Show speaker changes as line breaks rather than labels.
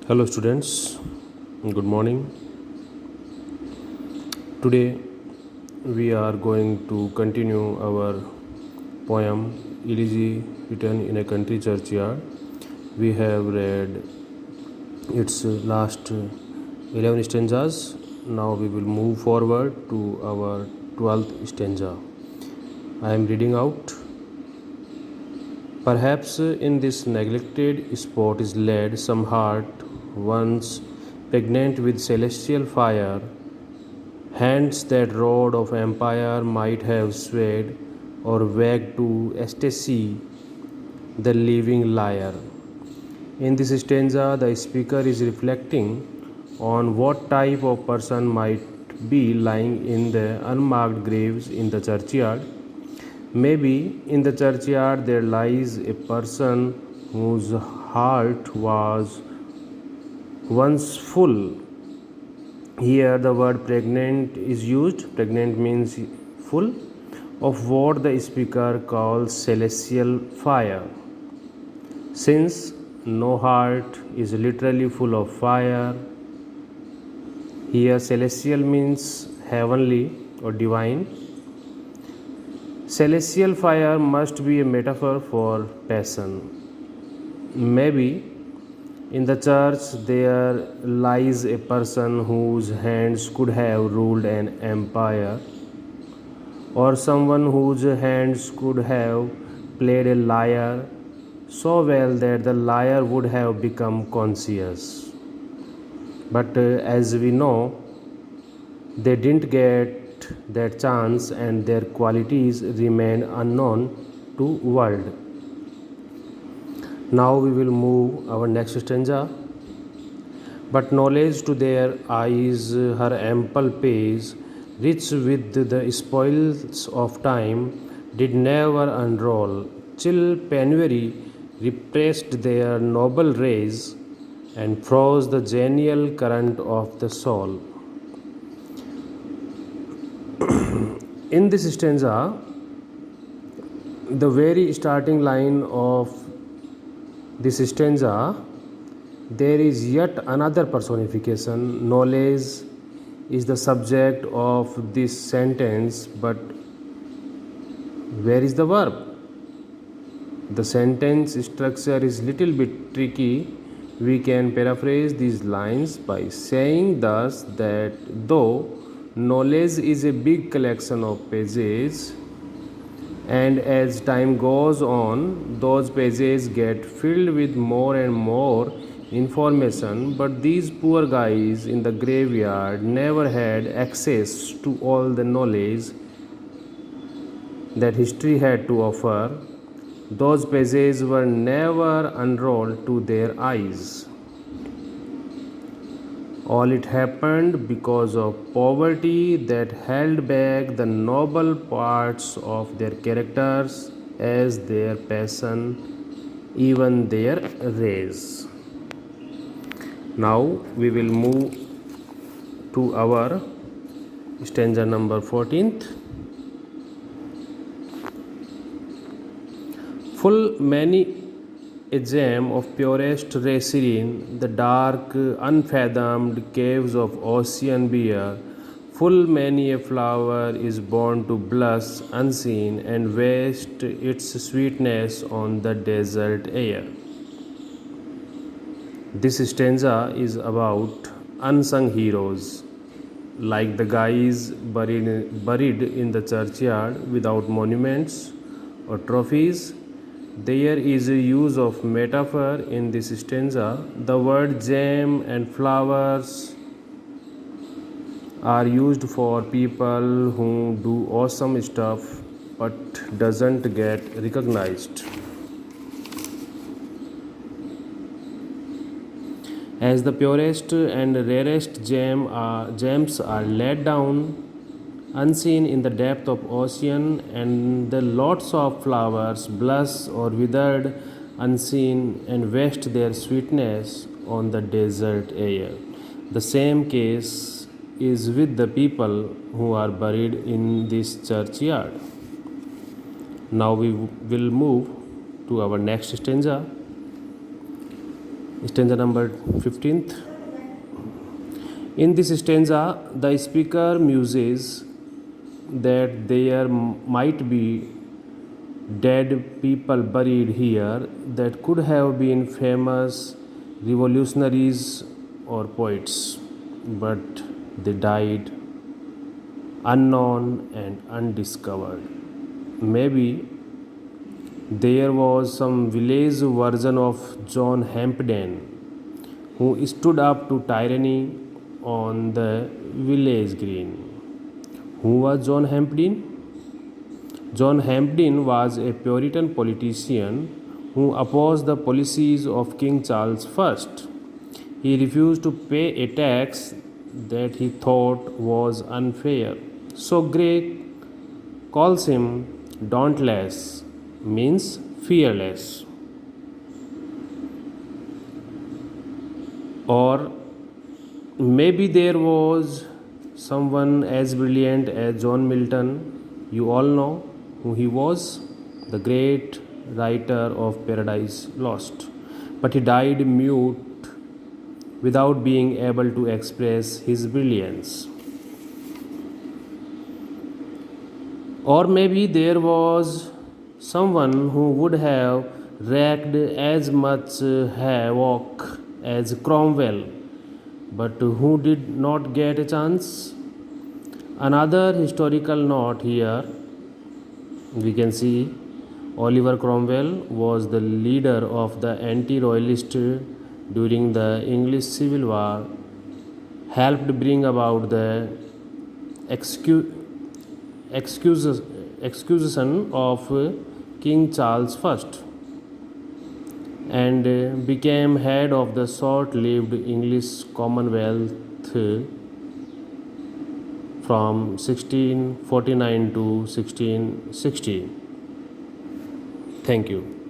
Hello, students. Good morning. Today we are going to continue our poem Elegy written in a country churchyard. We have read its last 11 stanzas. Now we will move forward to our 12th stanza. I am reading out. Perhaps in this neglected spot is laid some heart once pregnant with celestial fire. Hands that rod of empire might have swayed or wagged to ecstasy the living lyre. In this stanza, the speaker is reflecting on what type of person might be lying in the unmarked graves in the churchyard. Maybe in the churchyard there lies a person whose heart was once full. Here the word pregnant is used. Pregnant means full of what the speaker calls celestial fire. Since no heart is literally full of fire, here celestial means heavenly or divine. Celestial fire must be a metaphor for passion. Maybe in the church there lies a person whose hands could have ruled an empire, or someone whose hands could have played a lyre so well that the lyre would have become conscious. But as we know, they didn't get that chance and their qualities remain unknown to world. Now we will move our next stanza. But knowledge to their eyes her ample pays, rich with the spoils of time, did never unroll. Chill penury repressed their noble rays and froze the genial current of the soul. In this stanza, the very starting line of this stanza, there is yet another personification. Knowledge is the subject of this sentence, but where is the verb? The sentence structure is little bit tricky. We can paraphrase these lines by saying thus that though knowledge is a big collection of pages, and as time goes on, those pages get filled with more and more information, but these poor guys in the graveyard never had access to all the knowledge that history had to offer. Those pages were never unrolled to their eyes. All it happened because of poverty that held back the noble parts of their characters as their passion, even their race. Now we will move to our stanza number 14th. Full many a gem of purest ray serene, the dark, unfathomed caves of ocean bear. Full many a flower is born to blush unseen and waste its sweetness on the desert air. This stanza is about unsung heroes, like the guys buried in the churchyard without monuments or trophies. There is a use of metaphor in this stanza. The word gem and flowers are used for people who do awesome stuff but doesn't get recognized. As the purest and rarest gems are laid down unseen in the depth of ocean, and the lots of flowers blush or withered unseen and waste their sweetness on the desert air. The same case is with the people who are buried in this churchyard. Now we will move to our next stanza. Stanza number 15th. In this stanza, the speaker muses that there might be dead people buried here that could have been famous revolutionaries or poets, but they died unknown and undiscovered. Maybe there was some village version of John Hampden who stood up to tyranny on the village green. Who was John Hampden? John Hampden was a Puritan politician who opposed the policies of King Charles I. He refused to pay a tax that he thought was unfair. So Gray calls him dauntless, means fearless. Or maybe there was someone as brilliant as John Milton. You all know who he was, the great writer of Paradise Lost. But he died mute without being able to express his brilliance. Or maybe there was someone who would have wreaked as much havoc as Cromwell, but who did not get a chance. Another historical note here, we can see Oliver Cromwell was the leader of the anti-royalist during the English Civil War, helped bring about the excusation of King Charles I, and became head of the short-lived English Commonwealth from 1649 to 1660. Thank you.